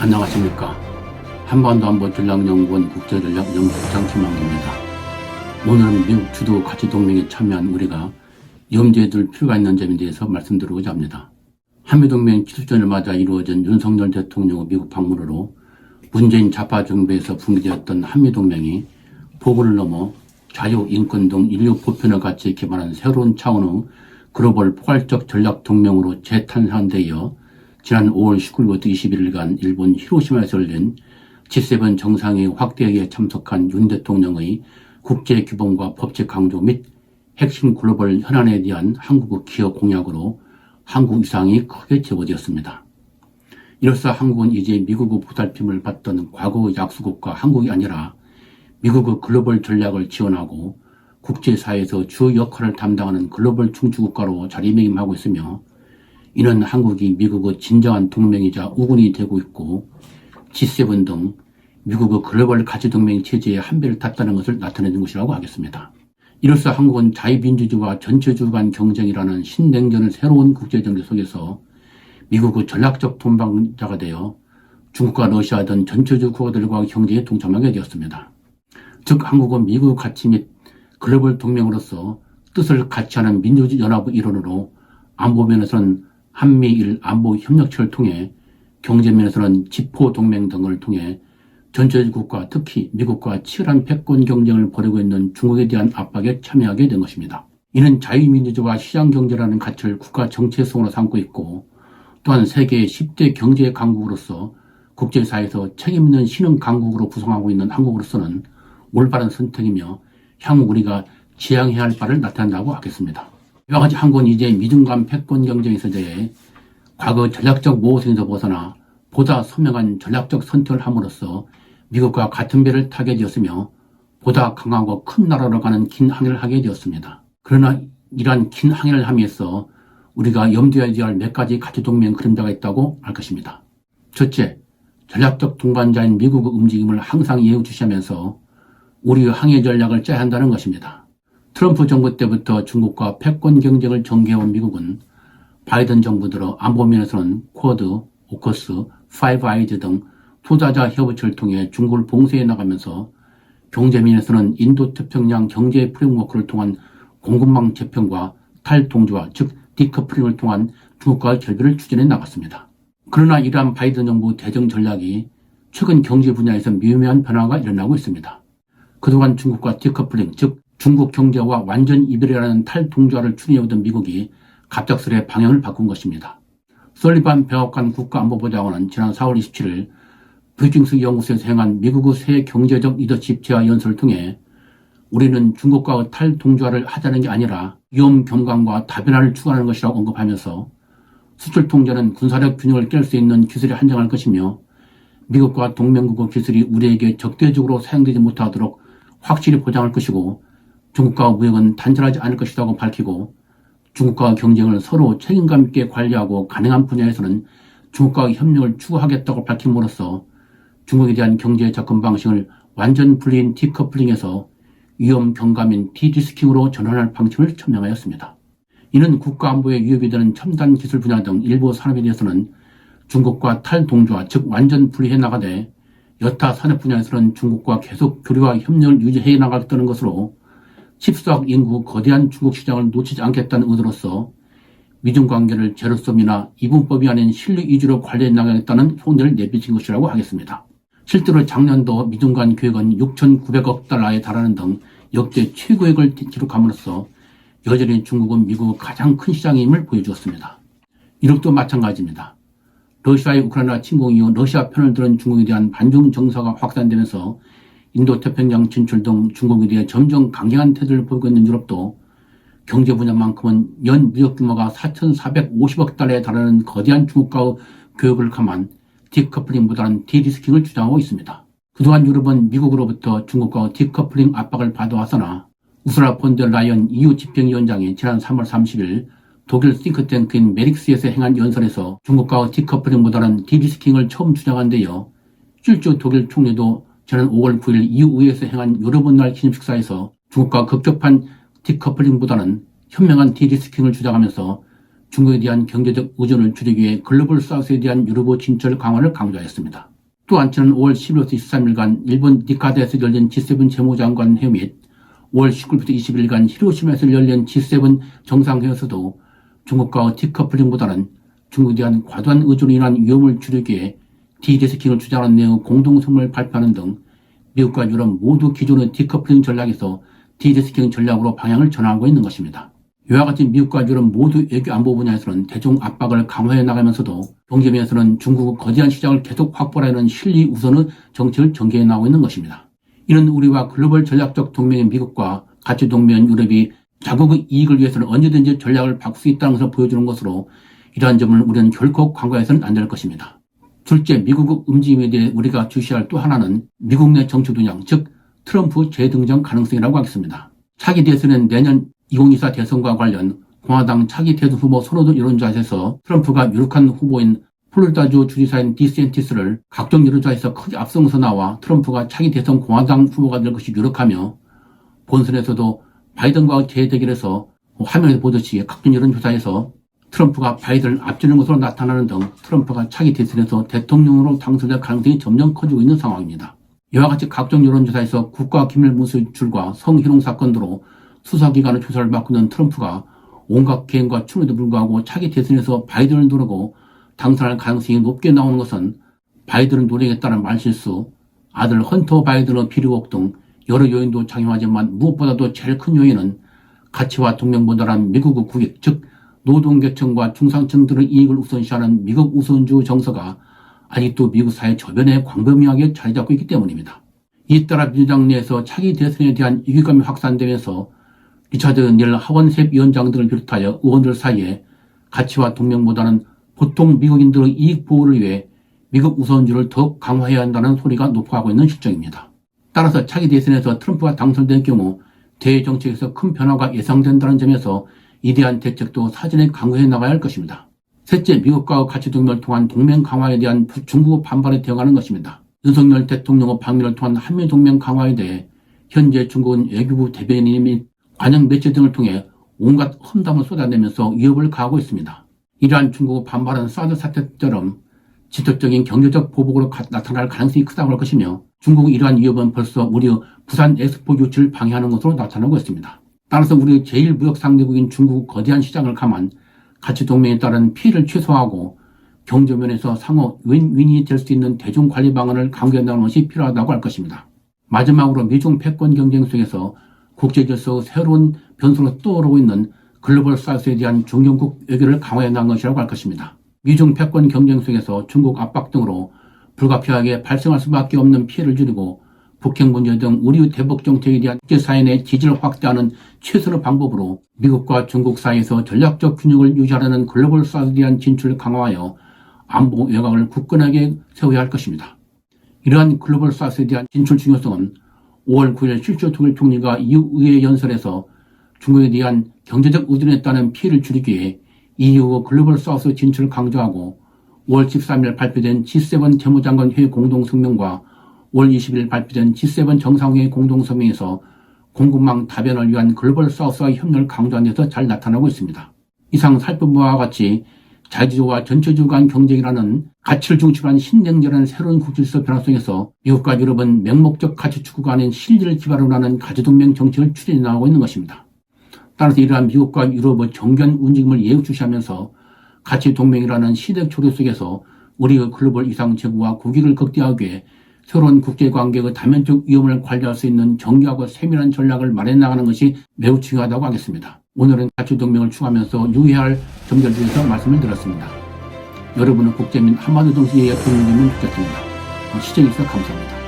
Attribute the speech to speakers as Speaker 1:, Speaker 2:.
Speaker 1: 안녕하십니까. 한반도 안보전략연구원 국제전략연구소장 김만기입니다. 오늘은 미국 주도 가치동맹에 참여한 우리가 염두에 둘 필요가 있는 점에 대해서 말씀드리고자 합니다. 한미동맹 7주년을 맞아 이루어진 윤석열 대통령의 미국 방문으로 문재인 좌파 정부에서 붕괴되었던 한미동맹이 보고를 넘어 자유, 인권 등 인류 보편을 같이 기반한 새로운 차원의 글로벌 포괄적 전략동맹으로 재탄생한 데 이어 지난 5월 19일부터 21일간 일본 히로시마에서 열린 G7 정상회의 확대회의에 참석한 윤 대통령의 국제 규범과 법치 강조 및 핵심 글로벌 현안에 대한 한국의 기여 공약으로 한국 위상이 크게 제고되었습니다. 이로써 한국은 이제 미국의 보살핌을 받던 과거의 약수국과 한국이 아니라 미국의 글로벌 전략을 지원하고 국제사회에서 주 역할을 담당하는 글로벌 중추국가로 자리매김하고 있으며, 이는 한국이 미국의 진정한 동맹이자 우군이 되고 있고 G7 등 미국의 글로벌 가치동맹 체제에 한배를 탔다는 것을 나타내는 것이라고 하겠습니다. 이로써 한국은 자유민주주의와 전체주의 간 경쟁이라는 신냉전의 새로운 국제정세 속에서 미국의 전략적 동반자가 되어 중국과 러시아 등 전체주의 국가들과 경제에 동참하게 되었습니다. 즉 한국은 미국의 가치 및 글로벌 동맹으로서 뜻을 같이 하는 민주연합의 일원으로 안보면에서는 한미일 안보협력체를 통해, 경제면에서는 지포동맹 등을 통해 전체주국과 특히 미국과 치열한 패권 경쟁을 벌이고 있는 중국에 대한 압박에 참여하게 된 것입니다. 이는 자유민주주의와 시장경제라는 가치를 국가 정체성으로 삼고 있고, 또한 세계 10대 경제 강국으로서 국제사회에서 책임있는 신흥 강국으로 구성하고 있는 한국으로서는 올바른 선택이며 향후 우리가 지향해야 할 바를 나타낸다고 하겠습니다. 이와 같이 한국은 이제 미중 간 패권 경쟁에서 대해 과거 전략적 모호성에서 벗어나 보다 선명한 전략적 선택을 함으로써 미국과 같은 배를 타게 되었으며 보다 강하고 큰 나라로 가는 긴 항해를 하게 되었습니다. 그러나 이러한 긴 항해를 함으로써 우리가 염두에 둬야 할 몇 가지 가치동맹 그림자가 있다고 할 것입니다. 첫째, 전략적 동반자인 미국의 움직임을 항상 예우주시하면서 우리의 항해 전략을 짜야 한다는 것입니다. 트럼프 정부 때부터 중국과 패권 경쟁을 전개해온 미국은 바이든 정부 들어 안보면에서는 쿼드, 오커스, 파이브 아이즈 등 투자자 협의체를 통해 중국을 봉쇄해 나가면서 경제면에서는 인도태평양 경제 프레임워크를 통한 공급망 재편과 탈동조화 즉 디커플링을 통한 중국과의 결별을 추진해 나갔습니다. 그러나 이러한 바이든 정부 대정 전략이 최근 경제 분야에서 미묘한 변화가 일어나고 있습니다. 그동안 중국과 디커플링 즉 중국 경제와 완전 이별이라는 탈동조화를 추진해오던 미국이 갑작스레 방향을 바꾼 것입니다. 설리반 백악관 국가안보보좌관은 지난 4월 27일 브리징스 연구소에서 행한 미국의 새 경제적 리더십 제화 연설을 통해 우리는 중국과의 탈동조화를 하자는 게 아니라 위험 경감과 다변화를 추구하는 것이라고 언급하면서 수출 통제는 군사력 균형을 깰 수 있는 기술에 한정할 것이며 미국과 동맹국의 기술이 우리에게 적대적으로 사용되지 못하도록 확실히 보장할 것이고 중국과 무역은 단절하지 않을 것이라고 밝히고, 중국과 경쟁을 서로 책임감 있게 관리하고 가능한 분야에서는 중국과의 협력을 추구하겠다고 밝힘으로써 중국에 대한 경제 접근 방식을 완전 분리인 디커플링에서 위험 경감인 디리스킹으로 전환할 방침을 천명하였습니다. 이는 국가안보에 위협이 되는 첨단 기술 분야 등 일부 산업에 대해서는 중국과 탈동조화 즉 완전 분리해 나가되 여타 산업 분야에서는 중국과 계속 교류와 협력을 유지해 나가겠다는 것으로 14억 인구 거대한 중국 시장을 놓치지 않겠다는 의도로서 미중 관계를 제로섬이나 이분법이 아닌 실리 위주로 관리해 나가겠다는 혼내를 내비친 것이라고 하겠습니다. 실제로 작년도 미중 간 교역은 6,900억 달러에 달하는 등 역대 최고액을 기록함으로써 여전히 중국은 미국의 가장 큰 시장임을 보여주었습니다. 이력도 마찬가지입니다. 러시아의 우크라이나 침공 이후 러시아 편을 들은 중국에 대한 반중 정서가 확산되면서 인도태평양 진출 등 중국에 대해 점점 강경한 태도를 보이고 있는 유럽도 경제 분야만큼은 연 무역 규모가 4,450억 달러에 달하는 거대한 중국과의 교역을 감안 디커플링보다는 디리스킹을 주장하고 있습니다. 그동안 유럽은 미국으로부터 중국과의 디커플링 압박을 받아왔으나 우스라 폰더 라이언 EU 집행위원장이 지난 3월 30일 독일 싱크탱크인 메릭스에서 행한 연설에서 중국과의 디커플링보다는 디리스킹을 처음 주장한 데요, 실제 독일 총리도 지난 5월 9일 EU에서 행한 유럽은 날 기념식사에서 중국과 급격한 디커플링보다는 현명한 디리스킹을 주장하면서 중국에 대한 경제적 의존을 줄이기 위해 글로벌 사우스에 대한 유럽의 진출 강화를 강조하였습니다. 또 한편은 5월 11일부터 23일간 일본 니카다에서 열린 G7 재무장관 회의 및 5월 19일부터 20일간 히로시마에서 열린 G7 정상회의에서도 중국과의 디커플링보다는 중국에 대한 과도한 의존으로 인한 위험을 줄이기 위해 디리스킹을 주장하는 내용의 공동성명을 발표하는 등 미국과 유럽 모두 기존의 디커플링 전략에서 디리스킹 전략으로 방향을 전환하고 있는 것입니다. 이와 같이 미국과 유럽 모두 외교 안보 분야에서는 대중 압박을 강화해 나가면서도 경제면에서는 중국의 거대한 시장을 계속 확보하려는 실리 우선의 정책을 전개해 나가고 있는 것입니다. 이는 우리와 글로벌 전략적 동맹인 미국과 가치 동맹인 유럽이 자국의 이익을 위해서는 언제든지 전략을 바꿀 수 있다는 것을 보여주는 것으로 이러한 점을 우리는 결코 간과해서는 안 될 것입니다. 둘째, 미국의 움직임에 대해 우리가 주시할 또 하나는 미국 내 정치 동향, 즉 트럼프 재등장 가능성이라고 하겠습니다. 차기 대선은 내년 2024 대선과 관련 공화당 차기 대선 후보 선호도 여론조사에서 트럼프가 유력한 후보인 플로리다주 주지사인 디센티스를 각종 여론조사에서 크게 앞서서 나와 트럼프가 차기 대선 공화당 후보가 될 것이 유력하며 본선에서도 바이든과 재대결에서 화면에서 보듯이 각종 여론조사에서 트럼프가 바이든을 앞지르는 것으로 나타나는 등 트럼프가 차기 대선에서 대통령으로 당선될 가능성이 점점 커지고 있는 상황입니다. 이와 같이 각종 여론조사에서 국가기밀 무수출과 성희롱 사건 등으로 수사기관의 조사를 받고 있는 트럼프가 온갖 개인과 추론에도 불구하고 차기 대선에서 바이든을 누르고 당선할 가능성이 높게 나오는 것은 바이든을 노리겠다는 말실수, 아들 헌터 바이든의 비리의혹 등 여러 요인도 작용하지만 무엇보다도 제일 큰 요인은 가치와 동맹보다는 미국의 국익, 즉 노동계층과 중상층들의 이익을 우선시하는 미국 우선주 정서가 아직도 미국 사회 저변에 광범위하게 자리 잡고 있기 때문입니다. 이에 따라 민주당 내에서 차기 대선에 대한 위기감이 확산되면서 리차드 닐 하원셉 위원장 등을 비롯하여 의원들 사이에 가치와 동맹보다는 보통 미국인들의 이익 보호를 위해 미국 우선주를 더욱 강화해야 한다는 소리가 높아가고 있는 실정입니다. 따라서 차기 대선에서 트럼프가 당선될 경우 대정책에서 큰 변화가 예상된다는 점에서 이대한 대책도 사전에 강구해 나가야 할 것입니다. 셋째, 미국과의 가치 동맹을 통한 동맹 강화에 대한 중국의 반발에 대응하는 것입니다. 윤석열 대통령의 방미를 통한 한미 동맹 강화에 대해 현재 중국은 외교부 대변인 및 관영 매체 등을 통해 온갖 험담을 쏟아내면서 위협을 가하고 있습니다. 이러한 중국의 반발은 사드 사태처럼 직접적인 경제적 보복으로 나타날 가능성이 크다고 할 것이며 중국의 이러한 위협은 벌써 우리의 부산 엑스포 유치를 방해하는 것으로 나타나고 있습니다. 따라서 우리의 제1무역상대국인 중국의 거대한 시장을 감안 가치 동맹에 따른 피해를 최소화하고 경제면에서 상호 윈윈이 될 수 있는 대중관리 방안을 강구해 나가는 것이 필요하다고 할 것입니다. 마지막으로 미중 패권 경쟁 속에서 국제질서의 새로운 변수로 떠오르고 있는 글로벌 사우스에 대한 중견국 외교를 강화해 나간 것이라고 할 것입니다. 미중 패권 경쟁 속에서 중국 압박 등으로 불가피하게 발생할 수밖에 없는 피해를 줄이고 북핵 문제 등 우리의 대북 정책에 대한 국제사회 내 지지를 확대하는 최선의 방법으로 미국과 중국 사이에서 전략적 균형을 유지하려는 글로벌 사우스에 대한 진출을 강화하여 안보 외곽을 굳건하게 세워야 할 것입니다. 이러한 글로벌 사우스에 대한 진출 중요성은 5월 9일 실조 독일 총리가 EU 의회 연설에서 중국에 대한 경제적 의존에 따른 피해를 줄이기 위해 EU의 글로벌 사우스 진출을 강조하고 5월 13일 발표된 G7 재무장관 회의 공동성명과 5월 20일 발표된 G7 정상회의 공동성명에서 공급망 다변을 위한 글로벌 사우스와의 협력을 강조한 데서 잘 나타나고 있습니다. 이상 살펴본 바와 같이 자주주와 전체주의 간 경쟁이라는 가치를 중심으로 한 신냉전한 새로운 국제질서 변화 속에서 미국과 유럽은 맹목적 가치 추구가 아닌 실리를 기반으로 하는 가치동맹 정책을 추진해 나가고 있는 것입니다. 따라서 이러한 미국과 유럽의 정견 움직임을 예우주시하면서 가치동맹이라는 시대 초래 속에서 우리의 글로벌 이상 제고와 국익을 극대화하기 위해 새로운 국제관계의 다면적 위험을 관리할 수 있는 정교하고 세밀한 전략을 마련해 나가는 것이 매우 중요하다고 하겠습니다. 오늘은 가치동맹을 추구하면서 유의해야 할 점들에 대해서 말씀을 드렸습니다. 여러분의 국제 및 한반도 정세에 도움이 되면 좋겠습니다. 시청해주셔서 감사합니다.